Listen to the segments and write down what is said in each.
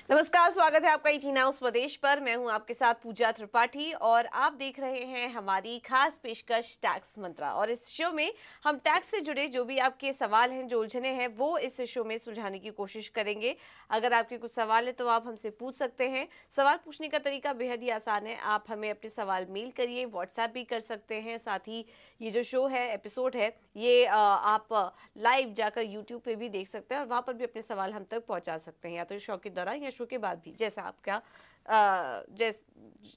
नमस्कार, स्वागत है आपका ईटी नाउ स्वदेश पर। मैं हूं आपके साथ पूजा त्रिपाठी और आप देख रहे हैं हमारी खास पेशकश टैक्स मंत्रा। और इस शो में हम टैक्स से जुड़े जो भी आपके सवाल हैं, जो उलझने हैं, वो इस शो में सुलझाने की कोशिश करेंगे। अगर आपके कुछ सवाल है तो आप हमसे पूछ सकते हैं। सवाल पूछने का तरीका बेहद ही आसान है। आप हमें अपने सवाल मेल करिए, व्हाट्सएप भी कर सकते हैं। साथ ही ये जो शो है, एपिसोड है, ये आप लाइव जाकर यूट्यूब पे भी देख सकते हैं और वहाँ पर भी अपने सवाल हम तक पहुँचा सकते हैं, या तो शो के दौरान या शो के बाद भी, जैसा आपका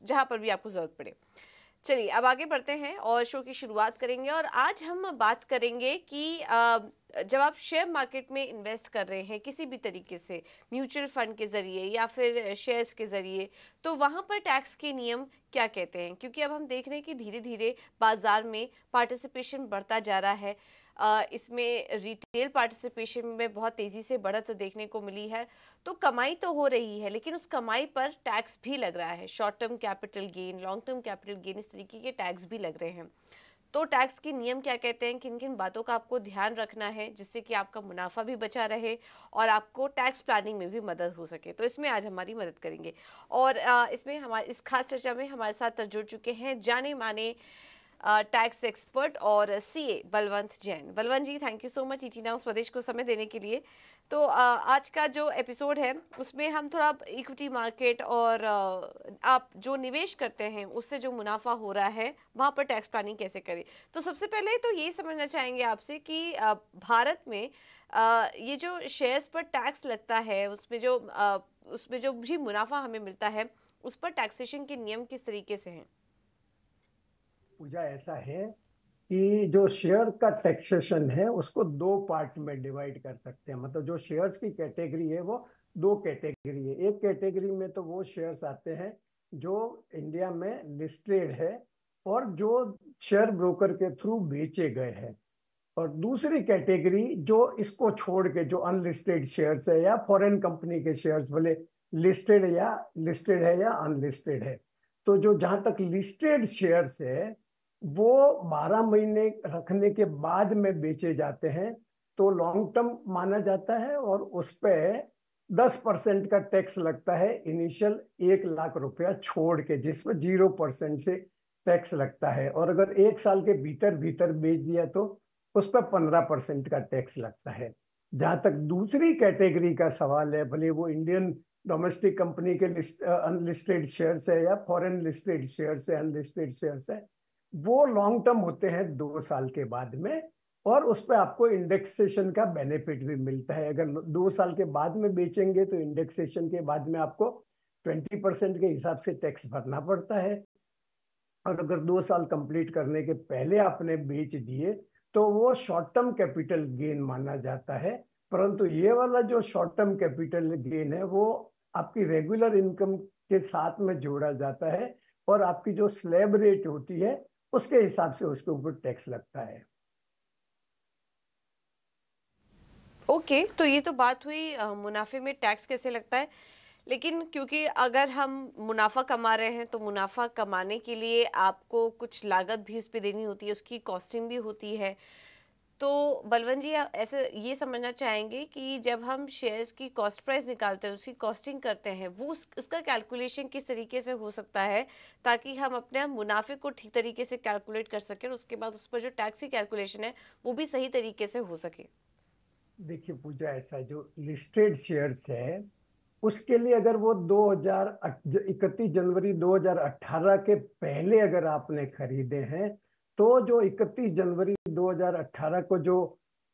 जहाँ पर भी आपको ज़रूरत पड़े। चलिए अब आगे बढ़ते हैं और शो की शुरुआत करेंगे। और आज हम बात करेंगे कि जब आप शेयर मार्केट में इन्वेस्ट कर रहे हैं किसी भी तरीके से, म्यूचुअल फंड के ज़रिए या फिर शेयर्स के ज़रिए, तो वहाँ पर टैक्स के नियम क्या कहते हैं। क्योंकि अब हम देख रहे हैं कि धीरे धीरे बाज़ार में पार्टिसिपेशन बढ़ता जा रहा है। इसमें रिटेल पार्टिसिपेशन में बहुत तेज़ी से बढ़त देखने को मिली है। तो कमाई तो हो रही है, लेकिन उस कमाई पर टैक्स भी लग रहा है। Short term capital gain, long term capital gain, इस तरीके के टैक्स भी लग रहे हैं। तो टैक्स के नियम क्या कहते हैं, किन किन बातों का आपको ध्यान रखना है जिससे कि आपका मुनाफा भी बचा रहे और आपको टैक्स प्लानिंग में भी मदद हो सके। तो इसमें आज हमारी मदद करेंगे। और इसमें हमारे इस खास चर्चा में हमारे साथ जुड़ चुके हैं जाने माने टैक्स एक्सपर्ट और CA Balwant Jain. Balwant ji, thank you so much ET Now Swadesh को समय देने के लिए। तो आज का जो एपिसोड है उसमें हम थोड़ा इक्विटी मार्केट और आप जो निवेश करते हैं उससे जो मुनाफा हो रहा है वहाँ पर टैक्स प्लानिंग कैसे करें। तो सबसे पहले तो ये समझना चाहेंगे आपसे कि भारत में ये जो शेयर्स पर टैक्स लगता है, उसमें जो भी मुनाफा हमें मिलता है उस पर टैक्सेशन के नियम किस तरीके से हैं। पूजा ऐसा है कि जो शेयर का टैक्सेशन है उसको दो पार्ट में डिवाइड कर सकते हैं। मतलब जो शेयर्स की कैटेगरी है वो दो कैटेगरी है। एक कैटेगरी में तो वो शेयर्स आते हैं जो इंडिया में लिस्टेड है और जो शेयर ब्रोकर के थ्रू बेचे गए हैं। और दूसरी कैटेगरी जो इसको छोड़ के जो अनलिस्टेड शेयर्स है या फॉरेन कंपनी के शेयर्स, भले लिस्टेड है या अनलिस्टेड है। तो जो जहां तक लिस्टेड शेयर्स है वो 12 महीने रखने के बाद में बेचे जाते हैं, तो लॉन्ग टर्म माना जाता है और उस पर 10% का टैक्स लगता है इनिशियल 1 लाख रुपया छोड़ के, जिसमें 0% से टैक्स लगता है। और अगर 1 साल के भीतर भीतर बेच दिया तो उस पर 15% का टैक्स लगता है। जहां तक दूसरी कैटेगरी का सवाल है, भले वो इंडियन डोमेस्टिक कंपनी के अनलिस्टेड शेयर्स है या फॉरेन लिस्टेड शेयर्स है, अनलिस्टेड शेयर्स है, वो लॉन्ग टर्म होते हैं 2 साल के बाद में। और उस पर आपको इंडेक्सेशन का बेनिफिट भी मिलता है। अगर 2 साल के बाद में बेचेंगे तो इंडेक्सेशन के बाद में आपको 20% के हिसाब से टैक्स भरना पड़ता है। और अगर 2 साल कंप्लीट करने के पहले आपने बेच दिए तो वो शॉर्ट टर्म कैपिटल गेन माना जाता है। परंतु ये वाला जो शॉर्ट टर्म कैपिटल गेन है वो आपकी रेगुलर इनकम के साथ में जोड़ा जाता है और आपकी जो स्लैब रेट होती है उसके हिसाब से उसके ऊपर टैक्स लगता है। ओके, तो ये तो बात हुई मुनाफे में टैक्स कैसे लगता है। लेकिन क्योंकि अगर हम मुनाफा कमा रहे हैं तो मुनाफा कमाने के लिए आपको कुछ लागत भी उस पर देनी होती है, उसकी कॉस्टिंग भी होती है। तो बलवंत जी, आप ऐसे ये समझना चाहेंगे कि जब हम शेयर्स की कॉस्ट प्राइस निकालते हैं, उसकी कॉस्टिंग करते हैं, वो उसका कैलकुलेशन किस तरीके से हो सकता है ताकि हम अपने मुनाफे को ठीक तरीके से कैलकुलेट कर सकें और उसके बाद उस पर जो टैक्स की कैलकुलेशन है वो भी सही तरीके से हो सके। देखिए पूजा, ऐसा जो लिस्टेड शेयर्स है उसके लिए अगर वो 31 जनवरी 2018 के पहले अगर आपने खरीदे हैं तो जो 31 जनवरी 2018 को जो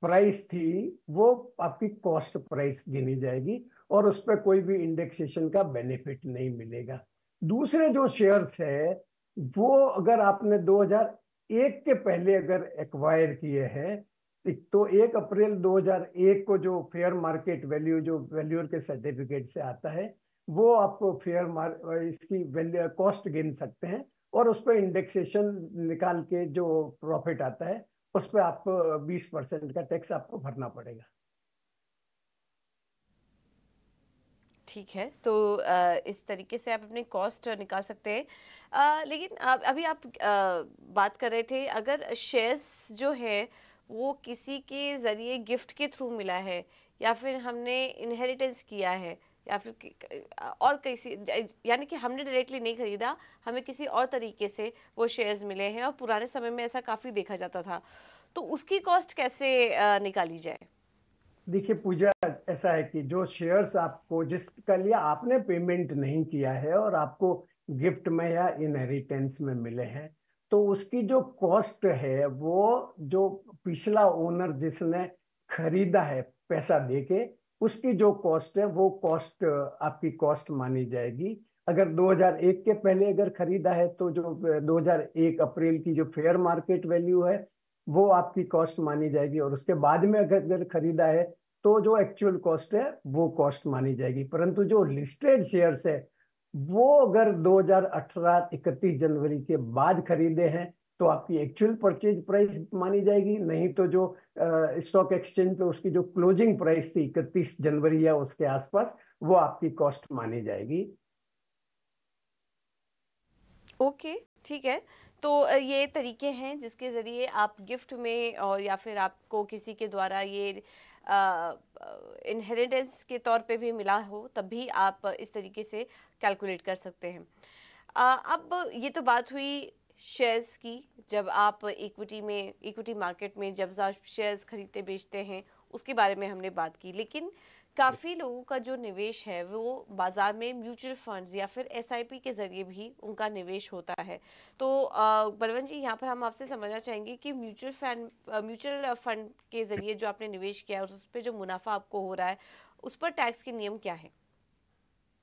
प्राइस थी वो आपकी कॉस्ट प्राइस गिनी जाएगी और उस पर कोई भी इंडेक्सेशन का बेनिफिट नहीं मिलेगा। दूसरे जो शेयर्स है वो अगर आपने 2001 के पहले अगर एक्वायर किए हैं तो 1 अप्रैल 2001 को जो फेयर मार्केट वैल्यू जो वैल्यूअर के सर्टिफिकेट से आता है वो आपको इसकी वैल्यू कॉस्ट गिन सकते हैं और उस पर इंडेक्सेशन निकाल के जो प्रॉफिट आता है उस पर आपको 20% का टैक्स आपको भरना पड़ेगा। ठीक है, तो इस तरीके से आप अपने कॉस्ट निकाल सकते हैं। लेकिन अभी आप बात कर रहे थे, अगर शेयर्स जो है वो किसी के ज़रिए गिफ्ट के थ्रू मिला है या फिर हमने इनहेरिटेंस किया है, या फिर और किसी, यानी कि हमने डायरेक्टली नहीं खरीदा, हमें किसी और तरीके से वो शेयर्स मिले हैं और पुराने समय में ऐसा काफ़ी देखा जाता था, तो उसकी कॉस्ट कैसे निकाली जाए? देखिए पूजा, ऐसा है कि जो शेयर्स आपको, जिसका लिए आपने पेमेंट नहीं किया है और आपको गिफ्ट में या इनहेरिटेंस में मिले हैं, तो उसकी जो कॉस्ट है वो जो पिछला ओनर जिसने खरीदा है पैसा देके, उसकी जो कॉस्ट है वो कॉस्ट आपकी कॉस्ट मानी जाएगी। अगर 2001 के पहले अगर खरीदा है तो जो 2001 अप्रैल की जो फेयर मार्केट वैल्यू है वो आपकी कॉस्ट मानी जाएगी, और उसके बाद में अगर खरीदा है तो जो एक्चुअल कॉस्ट है वो कॉस्ट मानी जाएगी। परंतु जो लिस्टेड शेयर्स है वो अगर 2018 31 जनवरी के बाद खरीदे हैं तो आपकी एक्चुअल परचेज प्राइस मानी जाएगी, नहीं तो जो स्टॉक एक्सचेंज पे उसकी जो क्लोजिंग प्राइस थी 31 जनवरी या उसके आसपास, वो आपकी कॉस्ट मानी जाएगी। ओके, ठीक है। तो ये तरीके हैं जिसके ज़रिए आप गिफ्ट में, और या फिर आपको किसी के द्वारा ये इनहेरिटेंस के तौर पे भी मिला हो, तब भी आप इस तरीके से कैलकुलेट कर सकते हैं। अब ये तो बात हुई शेयर्स की। जब आप इक्विटी मार्केट में जब आप शेयर्स खरीदते बेचते हैं, उसके बारे में हमने बात की। लेकिन काफ़ी लोगों का जो निवेश है वो बाजार में म्यूचुअल फंड्स या फिर एसआईपी के जरिए भी उनका निवेश होता है। तो बलवंत जी, यहाँ पर हम आपसे समझना चाहेंगे कि म्यूचुअल फंड के जरिए जो आपने निवेश किया है उस पर जो मुनाफा आपको हो रहा है, उस पर टैक्स के नियम क्या है?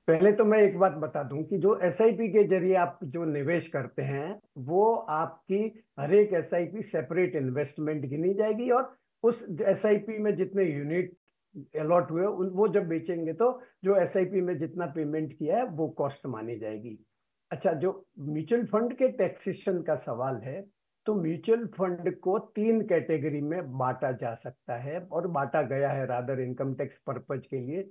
पहले तो मैं एक बात बता दूं कि जो एसआईपी के जरिए आप जो निवेश करते हैं वो आपकी हर एक एसआईपी सेपरेट इन्वेस्टमेंट गिनी जाएगी, और उस एसआईपी में जितने यूनिट अलॉट हुए वो जब बेचेंगे तो जो एसआईपी में जितना पेमेंट किया है वो कॉस्ट मानी जाएगी। अच्छा, जो म्यूचुअल फंड के टैक्सेशन का सवाल है, तो म्यूचुअल फंड को 3 कैटेगरी में बांटा जा सकता है और बांटा गया है रादर इनकम टैक्स पर्पज के लिए।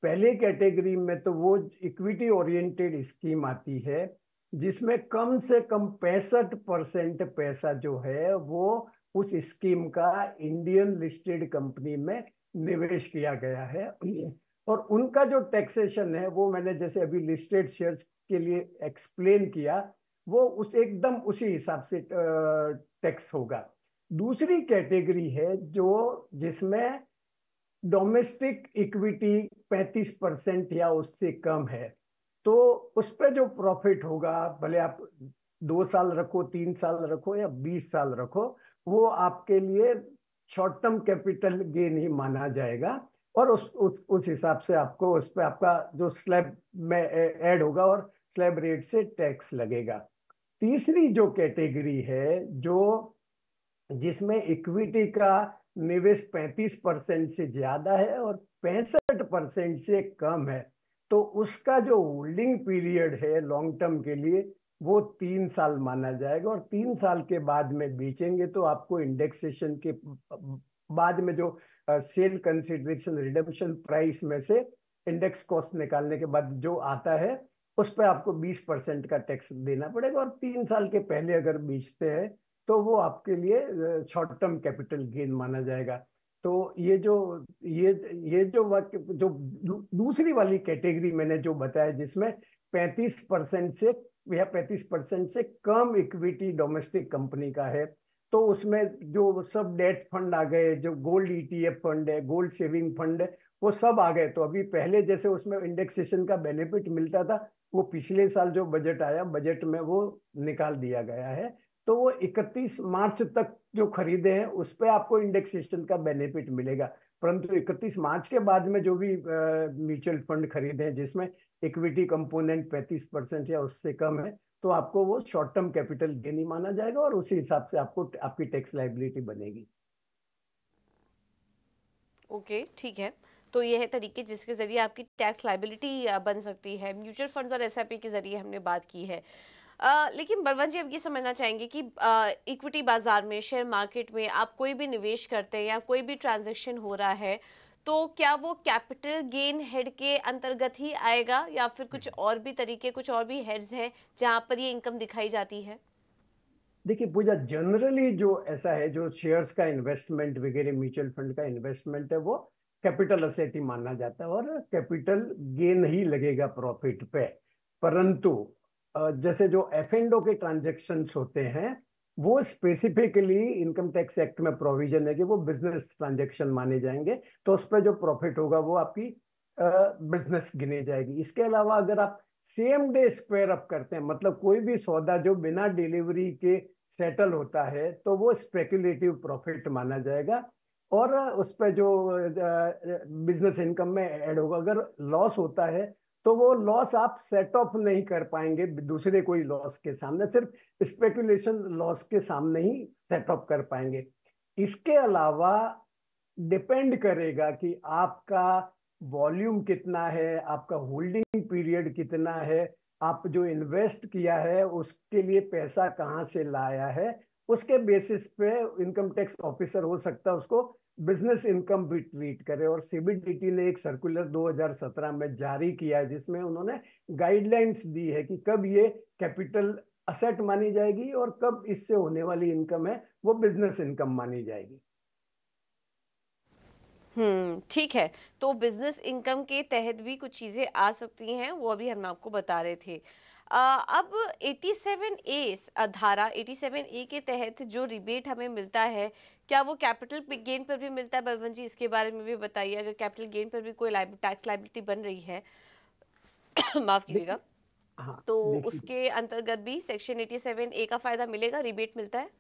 पहले कैटेगरी में तो वो इक्विटी ओरिएंटेड स्कीम आती है जिसमें कम से कम 65% पैसा जो है वो उस स्कीम का इंडियन लिस्टेड कंपनी में निवेश किया गया है। और उनका जो टैक्सेशन है वो मैंने जैसे अभी लिस्टेड शेयर्स के लिए एक्सप्लेन किया, वो उस एकदम उसी हिसाब से टैक्स होगा। दूसरी कैटेगरी है जो जिसमें डोमेस्टिक इक्विटी 35% या उससे कम है, तो उस पर जो प्रॉफिट होगा, भले आप 2 साल रखो, 3 साल रखो या 20 साल रखो, वो आपके लिए शॉर्ट टर्म कैपिटल गेन ही माना जाएगा, और उस हिसाब से आपको उस पर आपका जो स्लैब में ऐड होगा और स्लैब रेट से टैक्स लगेगा। तीसरी जो कैटेगरी है जो जिसमें इक्विटी का निवेश 35% से ज्यादा है और 65% से कम है, तो उसका जो होल्डिंग पीरियड है लॉन्ग टर्म के लिए वो 3 साल माना जाएगा, और 3 साल के बाद में बेचेंगे तो आपको इंडेक्सेशन के बाद में जो सेल कंसिडरेशन रिडम्पशन प्राइस में से इंडेक्स कॉस्ट निकालने के बाद जो आता है उस पर आपको 20% का टैक्स देना पड़ेगा, और 3 साल के पहले अगर बेचते हैं तो वो आपके लिए शॉर्ट टर्म कैपिटल गेन माना जाएगा। तो ये जो जो दूसरी वाली कैटेगरी मैंने जो बताया जिसमें 35% से या 35% से कम इक्विटी डोमेस्टिक कंपनी का है, तो उसमें जो सब डेट फंड आ गए, जो गोल्ड ईटीएफ फंड है, गोल्ड सेविंग फंड है, वो सब आ गए। तो अभी पहले जैसे उसमें इंडेक्सेशन का बेनिफिट मिलता था, वो पिछले साल जो बजट आया बजट में वो निकाल दिया गया है। तो वो 31 मार्च तक जो खरीदे हैं उस पर आपको इंडेक्सेशन का बेनिफिट मिलेगा, परंतु 31 मार्च के बाद में जो भी म्यूचुअल फंड खरीदे हैं जिसमें इक्विटी कंपोनेंट 35% या उससे कम है, तो आपको वो शॉर्ट टर्म कैपिटल गेन ही माना जाएगा, और उसी हिसाब से आपको आपकी टैक्स लायबिलिटी बनेगी। ओके, ठीक है। तो ये है तरीके जिसके ज़रिए आपकी टैक्स लाइबिलिटी बन सकती है। म्यूचुअल फंड्स और एसआईपी के ज़रिए हमने बात की है। लेकिन बलवंत जी, अब ये समझना चाहेंगे कि इक्विटी बाजार में, शेयर मार्केट में आप कोई भी निवेश करते हैं या कोई भी ट्रांजैक्शन हो रहा है, तो क्या वो कैपिटल गेन हेड के अंतर्गत ही आएगा या फिर कुछ और भी तरीके, कुछ और भी हेड्स हैं जहाँ पर ये इनकम दिखाई जाती है? देखिए पूजा, जनरली जो ऐसा है जो शेयर्स का इन्वेस्टमेंट वगैरह म्यूचुअल फंड का इन्वेस्टमेंट है वो कैपिटल असेट ही माना जाता है और कैपिटल गेन ही लगेगा प्रॉफिट पे। परंतु जैसे जो एफ एंड ओ के ट्रांजेक्शन्स होते हैं वो स्पेसिफिकली इनकम टैक्स एक्ट में प्रोविजन है कि वो बिजनेस ट्रांजेक्शन माने जाएंगे, तो उस पर जो प्रॉफिट होगा वो आपकी बिजनेस गिनी जाएगी। इसके अलावा अगर आप सेम डे स्क्वायर अप करते हैं, मतलब कोई भी सौदा जो बिना डिलीवरी के सेटल होता है, तो वो स्पेकुलेटिव प्रॉफिट माना जाएगा और उस पर जो बिजनेस इनकम में ऐड होगा। अगर लॉस होता है तो वो लॉस आप सेट ऑफ नहीं कर पाएंगे दूसरे कोई लॉस के सामने, सिर्फ स्पेकुलेशन लॉस के सामने ही सेट ऑफ कर पाएंगे। इसके अलावा डिपेंड करेगा कि आपका वॉल्यूम कितना है, आपका होल्डिंग पीरियड कितना है, आप जो इन्वेस्ट किया है उसके लिए पैसा कहाँ से लाया है, उसके बेसिस पे इनकम टैक्स ऑफिसर हो सकता है उसको बिजनेस इनकम भी ट्रीट करे। और सीबीडीटी ने एक सर्कुलर 2017 में जारी किया है जिसमें उन्होंने गाइडलाइंस दी है कि कब ये कैपिटल असेट मानी जाएगी और कब इससे होने वाली इनकम है वो बिजनेस इनकम मानी जाएगी। ठीक है। तो बिजनेस इनकम के तहत भी कुछ चीजें आ सकती हैं, वो अभी हम आपको बता रहे थे। अब 87A धारा 87A के तहत जो रिबेट हमें मिलता है, क्या वो कैपिटल गेन पर भी मिलता है? बलवंत जी, इसके बारे में भी बताइए। अगर कैपिटल गेन पर भी कोई टैक्स लायबिलिटी बन रही है माफ कीजिएगा, देखिए, हाँ तो देखिए, उसके अंतर्गत भी सेक्शन 87A का फायदा मिलेगा, रिबेट मिलता है?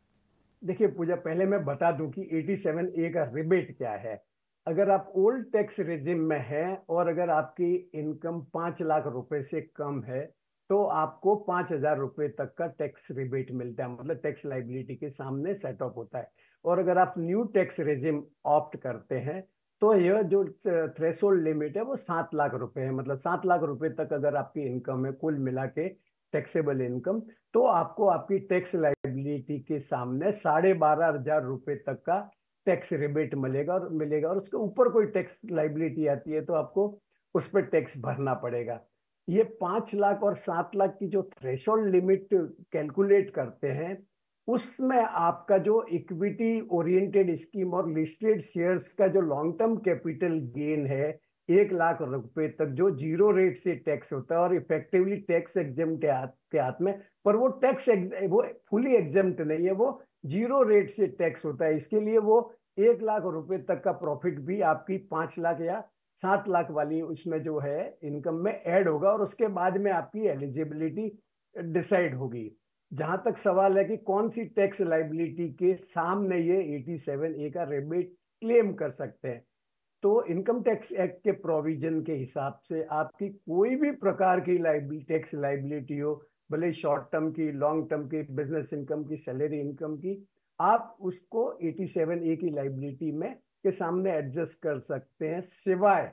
देखिए पूजा, पहले मैं बता दूं कि 87A का रिबेट क्या है। अगर आप ओल्ड टैक्स रेजिम में हैं और अगर आपकी इनकम 5 लाख रुपए से कम है तो आपको 5,000 रुपए तक का टैक्स रिबेट मिलता है, मतलब टैक्स लाइबिलिटी के सामने सेट ऑफ होता है। और अगर आप न्यू टैक्स रेजिम ऑप्ट करते हैं तो यह जो थ्रेशोल्ड लिमिट है वो 7 लाख रुपए है, मतलब 7 लाख रुपए तक अगर आपकी इनकम है कुल मिला के टैक्सेबल इनकम, तो आपको आपकी टैक्स लाइबिलिटी के सामने 12,500 रुपए तक का टैक्स रिबेट मिलेगा और उसके ऊपर कोई टैक्स लाइबिलिटी आती है तो आपको उस पर टैक्स भरना पड़ेगा। ये 5 लाख और 7 लाख की जो थ्रेशोल्ड लिमिट कैलकुलेट करते हैं उसमें आपका जो इक्विटी ओरिएंटेड स्कीम और लिस्टेड शेयर्स का जो लॉन्ग टर्म कैपिटल गेन है 1 लाख रुपए तक, जो जीरो रेट से टैक्स होता है और इफेक्टिवली टैक्स एग्जेम्प्ट के हाथ में, पर वो वो फुली एग्जेम्प्ट नहीं है, वो जीरो रेट से टैक्स होता है। इसके लिए वो 1 लाख रुपए तक का प्रॉफिट भी आपकी 5 लाख या 7 लाख वाली उसमें जो है इनकम में ऐड होगा और उसके बाद में आपकी एलिजिबिलिटी डिसाइड होगी। जहां तक सवाल है कि कौन सी टैक्स लाइबिलिटी के सामने ये 87A का रिबेट क्लेम कर सकते हैं, तो इनकम टैक्स एक्ट के प्रोविजन के हिसाब से आपकी कोई भी प्रकार की टैक्स लाइबिलिटी हो, भले शॉर्ट टर्म की, लॉन्ग टर्म की, बिजनेस इनकम की, सैलरी इनकम की, आप उसको 87A की लाइबिलिटी में के सामने एडजस्ट कर सकते हैं, सिवाय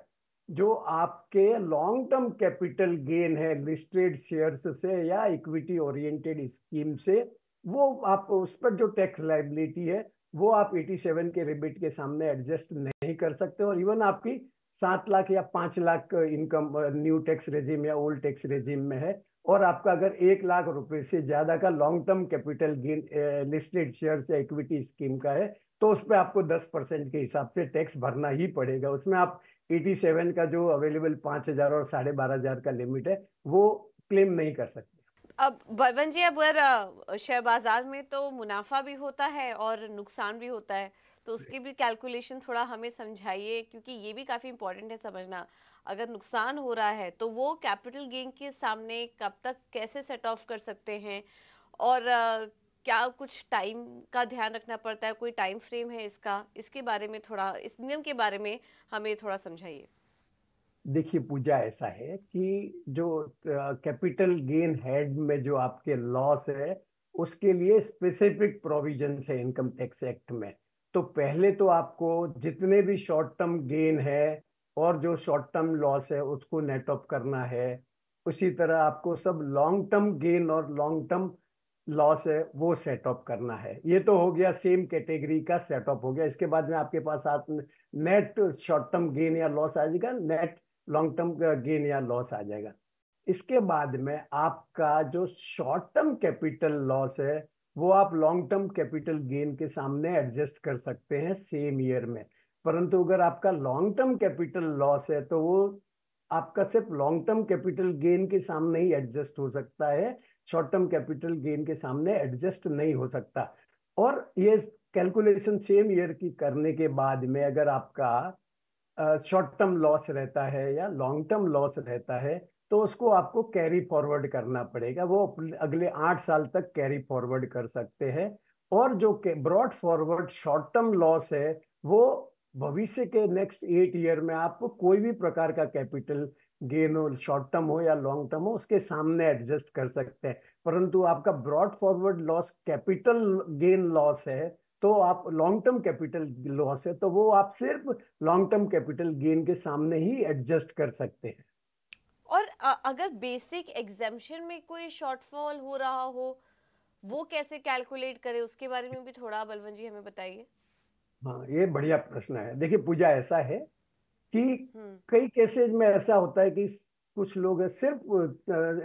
जो आपके लॉन्ग टर्म कैपिटल गेन है लिस्टेड शेयर्स से या इक्विटी ओरिएंटेड स्कीम से, वो आप उस पर जो टैक्स लाइबिलिटी है वो आप 87 के रिबेट के सामने एडजस्ट नहीं कर सकते। और इवन आपकी 7 लाख या 5 lakh income new tax regime या ओल्ड टैक्स रेजिम में है और आपका अगर 1 लाख रुपए से ज्यादा का long term capital gain listed share या इक्विटी स्कीम का है तो उस पर आपको 10% के हिसाब से टैक्स भरना ही पड़ेगा। उसमें आप 87 का जो अवेलेबल 5,000 और 12,500 का लिमिट है वो क्लेम नहीं कर सकते। अब बलवंत जी, अगर शेयर बाजार में तो मुनाफा भी होता है और नुकसान भी होता है, तो उसकी भी कैलकुलेशन थोड़ा हमें समझाइए, क्योंकि ये भी काफी इंपॉर्टेंट है समझना। अगर नुकसान हो रहा है तो वो कैपिटल गेन के सामने कब तक कैसे सेट ऑफ कर सकते हैं, और क्या कुछ टाइम का ध्यान रखना पड़ता है? कोई टाइम फ्रेम है इसका? इसके बारे में थोड़ा, इस नियम के बारे में हमें थोड़ा समझाइए। देखिए पूजा, ऐसा है कि जो कैपिटल गेन हेड में जो आपके लॉस है उसके लिए स्पेसिफिक प्रोविजन है इनकम टैक्स एक्ट में। तो पहले तो आपको जितने भी शॉर्ट टर्म गेन है और जो शॉर्ट टर्म लॉस है उसको नेट ऑफ करना है। उसी तरह आपको सब लॉन्ग टर्म गेन और लॉन्ग टर्म लॉस है वो सेट ऑफ करना है। ये तो हो गया सेम कैटेगरी का सेट ऑफ हो गया। इसके बाद में आपके पास आप नेट शॉर्ट टर्म गेन या लॉस आ जाएगा, नेट लॉन्ग टर्म गेन या लॉस आ जाएगा। इसके बाद में आपका जो शॉर्ट टर्म कैपिटल लॉस है वो आप लॉन्ग टर्म कैपिटल गेन के सामने एडजस्ट कर सकते हैं सेम ईयर में। परंतु अगर आपका लॉन्ग टर्म कैपिटल लॉस है तो वो आपका सिर्फ लॉन्ग टर्म कैपिटल गेन के सामने ही एडजस्ट हो सकता है, शॉर्ट टर्म कैपिटल गेन के सामने एडजस्ट नहीं हो सकता। और ये कैलकुलेशन सेम ईयर की करने के बाद में अगर आपका शॉर्ट टर्म लॉस रहता है या लॉन्ग टर्म लॉस रहता है तो उसको आपको कैरी फॉरवर्ड करना पड़ेगा, वो अगले 8 साल तक कैरी फॉरवर्ड कर सकते हैं। और जो brought forward short term loss है वो भविष्य के नेक्स्ट 8 ईयर में आपको कोई भी प्रकार का कैपिटल गेन हो, शॉर्ट टर्म हो या लॉन्ग टर्म हो, उसके सामने एडजस्ट कर सकते हैं। परंतु आपका brought forward loss capital gain loss है तो आप लॉन्ग टर्म कैपिटल लॉस है तो वो आप सिर्फ लॉन्ग टर्म कैपिटल गेन के सामने ही एडजस्ट कर सकते हैं। और अगर बेसिक एग्जाम्शन में कोई शॉर्टफॉल हो रहा हो, वो कैसे कैलकुलेट करें, उसके बारे में भी थोड़ा बलवंत जी हमें बताइए। हाँ, ये बढ़िया प्रश्न है। देखिए पूजा, ऐसा है कि हम्म। कई केसेज में ऐसा होता है कि कुछ लोग सिर्फ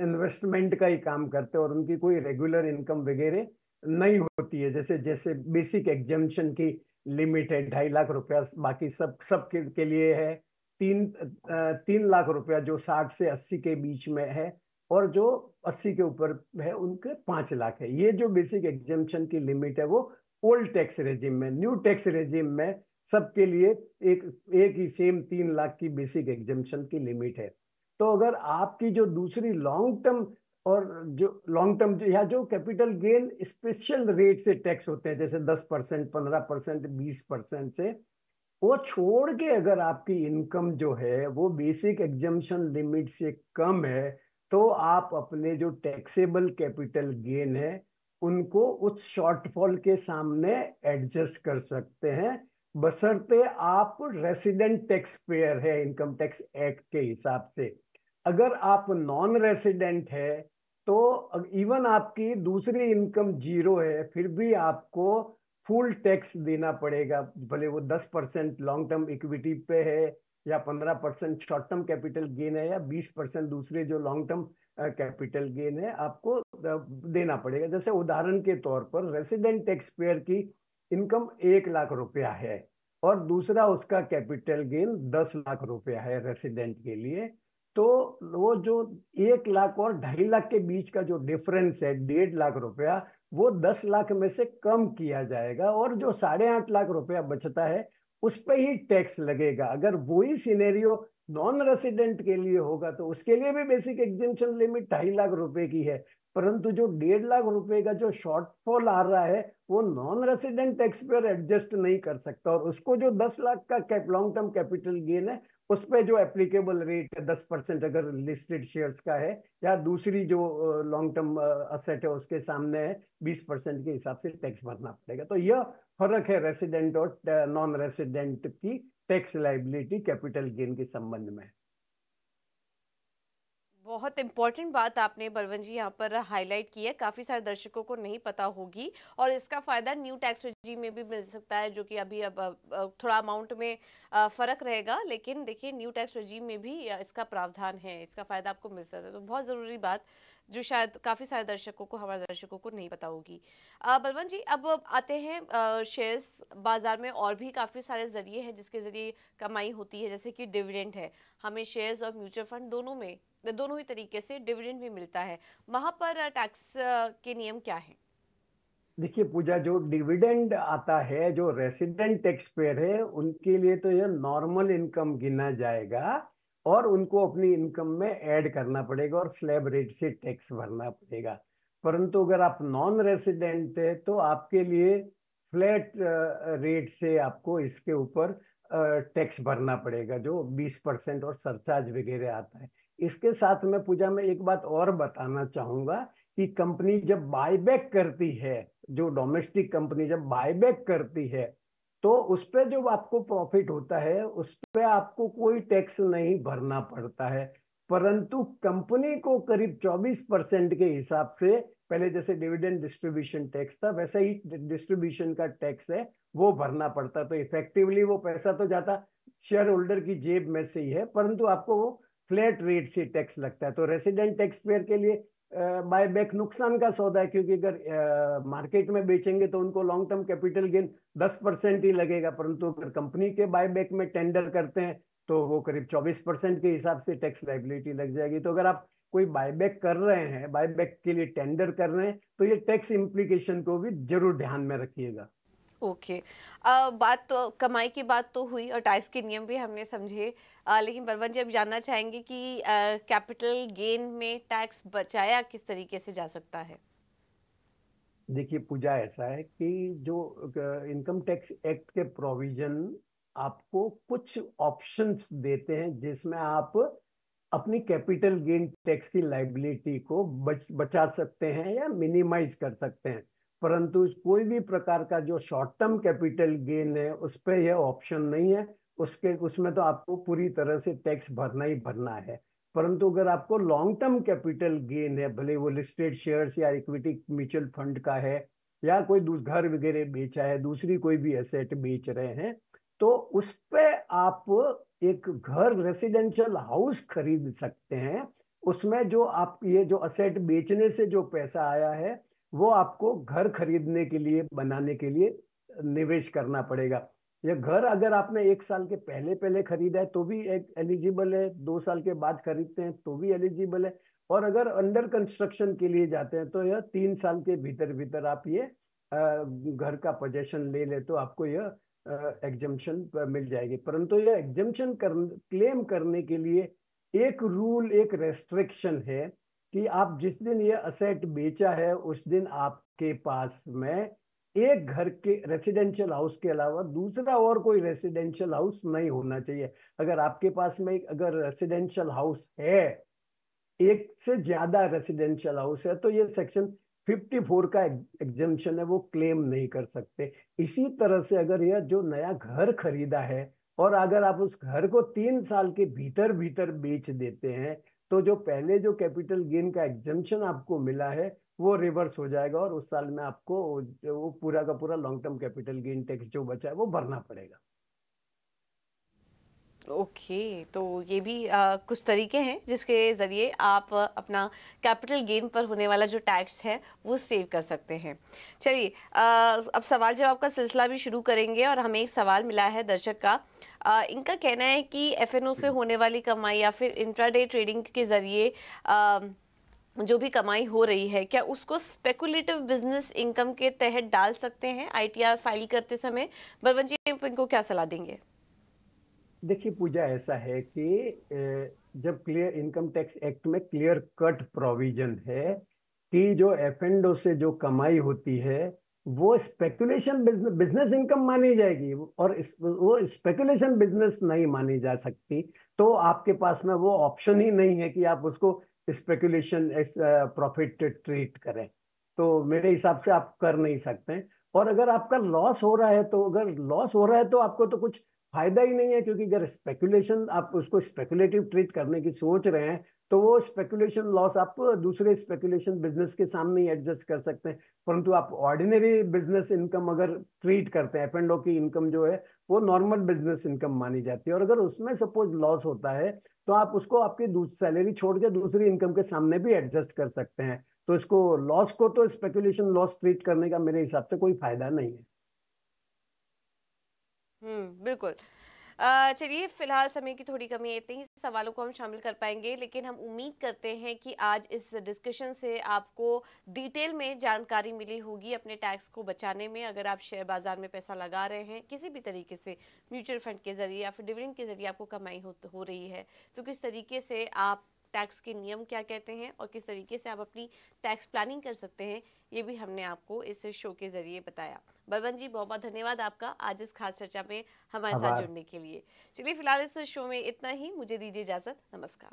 इन्वेस्टमेंट का ही काम करते हैं और उनकी कोई रेगुलर इनकम वगैरह नहीं होती है। जैसे जैसे बेसिक एग्जम्पशन की लिमिट है 2.5 लाख रुपया, बाकी सब के लिए है 3 लाख रुपया जो 60 से 80 के बीच में है, और जो 80 के ऊपर है उनके 5 लाख है। ये जो बेसिक एग्जम्पशन की लिमिट है वो ओल्ड टैक्स रेजिम में। न्यू टैक्स रेजिम में सबके लिए एक एक ही सेम 3 लाख की बेसिक एग्जम्पशन की लिमिट है। तो अगर आपकी जो दूसरी लॉन्ग टर्म और जो लॉन्ग टर्म या जो कैपिटल गेन स्पेशल रेट से टैक्स होते हैं जैसे 10%, 15%, 20% से, वो छोड़ के अगर आपकी इनकम जो है वो बेसिक एग्जम्पशन लिमिट से कम है तो आप अपने जो टैक्सेबल कैपिटल गेन है उनको उस शॉर्टफॉल के सामने एडजस्ट कर सकते हैं, बशर्ते आप रेसिडेंट टैक्स पेयर है इनकम टैक्स एक्ट के हिसाब से। अगर आप नॉन रेसिडेंट है तो इवन आपकी दूसरी इनकम जीरो है फिर भी आपको फुल टैक्स देना पड़ेगा, भले वो 10% लॉन्ग टर्म इक्विटी पे है या 15% शॉर्ट टर्म कैपिटल गेन है या 20% दूसरे जो लॉन्ग टर्म कैपिटल गेन है, आपको देना पड़ेगा। जैसे उदाहरण के तौर पर रेसिडेंट टैक्स पेयर की इनकम 1 लाख रुपया है और दूसरा उसका कैपिटल गेन 10 लाख रुपया है रेसिडेंट के लिए, तो वो जो 1 लाख और 2.5 लाख के बीच का जो डिफरेंस है 1.5 लाख रुपया, वो 10 लाख में से कम किया जाएगा और जो 8.5 लाख रुपया बचता है उस पर ही टैक्स लगेगा। अगर वही सिनेरियो नॉन रेसिडेंट के लिए होगा तो उसके लिए भी बेसिक एग्जेम्पशन लिमिट 2.5 लाख रुपए की है, परंतु जो 1.5 लाख रुपए का जो शॉर्टफॉल आ रहा है वो non resident tax payer adjust नहीं कर सकता और उसको जो 10 लाख का लॉन्ग टर्म कैपिटल गेन है उस पर जो एप्लीकेबल रेट है 10% अगर लिस्टेड शेयर्स का है या दूसरी जो लॉन्ग टर्म असेट है उसके सामने है 20% के हिसाब से टैक्स भरना पड़ेगा। तो यह फर्क है रेसिडेंट और नॉन रेसिडेंट की टैक्स लाइबिलिटी कैपिटल गेन के संबंध में। बहुत इंपॉर्टेंट बात आपने बलवंत जी यहाँ पर हाईलाइट की है, काफ़ी सारे दर्शकों को नहीं पता होगी और इसका फ़ायदा न्यू टैक्स रेजिम में भी मिल सकता है, जो कि अभी अब थोड़ा अमाउंट में फ़र्क रहेगा, लेकिन देखिए न्यू टैक्स रेजिम में भी इसका प्रावधान है, इसका फ़ायदा आपको मिल सकता है। तो बहुत ज़रूरी बात जो शायद काफ़ी सारे दर्शकों को, हमारे दर्शकों को नहीं पता होगी। बलवंत जी, अब आते हैं शेयर्स बाजार में और भी काफ़ी सारे ज़रिए हैं जिसके ज़रिए कमाई होती है, जैसे कि डिविडेंड है। हमें शेयर्स और म्यूचुअल फंड दोनों ही तरीके से डिविडेंड भी मिलता है, वहां पर टैक्स के नियम क्या है? देखिए पूजा, जो डिविडेंड आता है जो रेसिडेंट टैक्स पेयर है उनके लिए तो यह नॉर्मल इनकम गिना जाएगा और उनको अपनी इनकम में ऐड करना पड़ेगा और स्लैब रेट से टैक्स भरना पड़ेगा। परंतु अगर आप नॉन रेसिडेंट है तो आपके लिए फ्लैट रेट से आपको इसके ऊपर टैक्स भरना पड़ेगा जो 20% और सरचार्ज वगैरह आता है। इसके साथ में पूजा में एक बात और बताना चाहूंगा कि कंपनी जब बायबैक करती है, जो डोमेस्टिक कंपनी जब बायबैक करती है तो उस पर जो आपको प्रॉफिट होता है उस पर आपको कोई टैक्स नहीं भरना पड़ता है, परंतु कंपनी को करीब 24% के हिसाब से, पहले जैसे डिविडेंड डिस्ट्रीब्यूशन टैक्स था वैसा ही डिस्ट्रीब्यूशन का टैक्स है वो भरना पड़ता। तो इफेक्टिवली वो पैसा तो जाता शेयर होल्डर की जेब में से ही है, परंतु आपको वो फ्लैट रेट से टैक्स लगता है। तो रेसिडेंट टैक्स पेयर के लिए बाय बैक नुकसान का सौदा है, क्योंकि अगर मार्केट में बेचेंगे तो उनको लॉन्ग टर्म कैपिटल गेन 10% ही लगेगा, परंतु अगर कंपनी के बाय बैक में टेंडर करते हैं तो वो करीब 24% के हिसाब से टैक्स लायबिलिटी लग जाएगी। तो अगर आप कोई बायबैक कर रहे हैं, बायबैक के लिए टेंडर कर रहे हैं, तो ये टैक्स इम्प्लीकेशन को भी जरूर ध्यान में रखिएगा। ओके। बात तो कमाई की बात तो हुई और टैक्स के नियम भी हमने समझे, लेकिन बलवंत जी अब जानना चाहेंगे कि कैपिटल गेन में टैक्स बचाया किस तरीके से जा सकता है। देखिए पूजा, ऐसा है कि जो इनकम टैक्स एक्ट के प्रोविजन आपको कुछ ऑप्शंस देते हैं जिसमें आप अपनी कैपिटल गेन टैक्स की लाइबिलिटी को बचा सकते हैं या मिनिमाइज कर सकते हैं। परंतु कोई भी प्रकार का जो शॉर्ट टर्म कैपिटल गेन है उस पर यह ऑप्शन नहीं है। उसमें तो आपको पूरी तरह से टैक्स भरना ही भरना है। परंतु अगर आपको लॉन्ग टर्म कैपिटल गेन है, भले वो लिस्टेड शेयर्स या इक्विटी म्यूचुअल फंड का है या कोई घर वगैरह बेचा है, दूसरी कोई भी एसेट बेच रहे हैं, तो उस पे आप एक घर रेसिडेंशियल हाउस खरीद सकते हैं। उसमें जो आप ये जो असेट बेचने से जो पैसा आया है वो आपको घर खरीदने के लिए, बनाने के लिए निवेश करना पड़ेगा। ये घर अगर आपने 1 साल के पहले पहले खरीदा है तो भी एक एलिजिबल है, 2 साल के बाद खरीदते हैं तो भी एलिजिबल है, और अगर अंडर कंस्ट्रक्शन के लिए जाते हैं तो यह 3 साल के भीतर भीतर आप ये घर का पोजेशन ले ले तो आपको यह एग्जम्पशन मिल जाएगी। परंतु यह एग्जम्पशन क्लेम करने के लिए एक रूल, एक रेस्ट्रिक्शन है कि आप जिस दिन ये असेट बेचा है उस दिन आपके पास में एक घर के रेसिडेंशियल हाउस के अलावा दूसरा और कोई रेसिडेंशियल हाउस नहीं होना चाहिए। अगर आपके पास में अगर रेसिडेंशियल हाउस है, एक से ज्यादा रेसिडेंशियल हाउस है, तो ये सेक्शन 54 का एग्जम्पशन है, वो क्लेम नहीं कर सकते। इसी तरह से अगर यह जो नया घर खरीदा है और अगर आप उस घर को 3 साल के भीतर भीतर बेच देते हैं तो जो पहले जो कैपिटल गेन का एग्जम्पशन आपको मिला है वो रिवर्स हो जाएगा और उस साल में आपको वो पूरा का पूरा long term capital gain tax जो बचा है वो भरना पड़ेगा। ओके, तो ये भी कुछ तरीके हैं जिसके ज़रिए आप अपना कैपिटल गेन पर होने वाला जो टैक्स है वो सेव कर सकते हैं। चलिए, अब सवाल जवाब का सिलसिला भी शुरू करेंगे और हमें एक सवाल मिला है दर्शक का। इनका कहना है कि एफएनओ से होने वाली कमाई या फिर इंट्राडे ट्रेडिंग के ज़रिए जो भी कमाई हो रही है, क्या उसको स्पेकुलेटिव बिजनेस इनकम के तहत डाल सकते हैं आईटीआर फाइल करते समय? बलवंत जी, आप इनको क्या सलाह देंगे? देखिए पूजा, ऐसा है कि जब क्लियर इनकम टैक्स एक्ट में क्लियर कट प्रोविजन है कि जो एफएनडो से जो कमाई होती है वो स्पेकुलेशन बिजनेस इनकम मानी जाएगी और वो स्पेकुलेशन बिजनेस नहीं मानी जा सकती। तो आपके पास में वो ऑप्शन ही नहीं है कि आप उसको स्पेकुलेशन प्रॉफिट ट्रीट करें। तो मेरे हिसाब से आप कर नहीं सकते हैं। और अगर आपका लॉस हो रहा है तो अगर लॉस हो रहा है तो आपको तो कुछ फायदा ही नहीं है, क्योंकि अगर स्पेकुलेशन आप उसको स्पेकुलेटिव ट्रीट करने की सोच रहे हैं तो वो स्पेकुलेशन लॉस आप दूसरे स्पेकुलेशन बिजनेस के सामने ही एडजस्ट कर सकते हैं। परंतु आप ऑर्डिनरी बिजनेस इनकम अगर ट्रीट करते हैं, एफ एंड ओ की इनकम जो है वो नॉर्मल बिजनेस इनकम मानी जाती है, और अगर उसमें सपोज लॉस होता है तो आप उसको आपकी सैलरी छोड़ के दूसरी इनकम के सामने भी एडजस्ट कर सकते हैं। तो इसको लॉस को तो स्पेकुलेशन लॉस ट्रीट करने का मेरे हिसाब से कोई फायदा नहीं है। बिल्कुल। चलिए, फिलहाल समय की थोड़ी कमी है, इतने ही सवालों को हम शामिल कर पाएंगे, लेकिन हम उम्मीद करते हैं कि आज इस डिस्कशन से आपको डिटेल में जानकारी मिली होगी अपने टैक्स को बचाने में। अगर आप शेयर बाजार में पैसा लगा रहे हैं किसी भी तरीके से, म्यूचुअल फंड के जरिए या फिर डिविडेंड के जरिए आपको कमाई हो रही है, तो किस तरीके से आप टैक्स के नियम क्या कहते हैं और किस तरीके से आप अपनी टैक्स प्लानिंग कर सकते हैं, ये भी हमने आपको इस शो के जरिए बताया। बलवंत जी, बहुत बहुत धन्यवाद आपका आज इस खास चर्चा में हमारे साथ आभार। जुड़ने के लिए। चलिए, फिलहाल इस शो में इतना ही, मुझे दीजिए इजाजत, नमस्कार।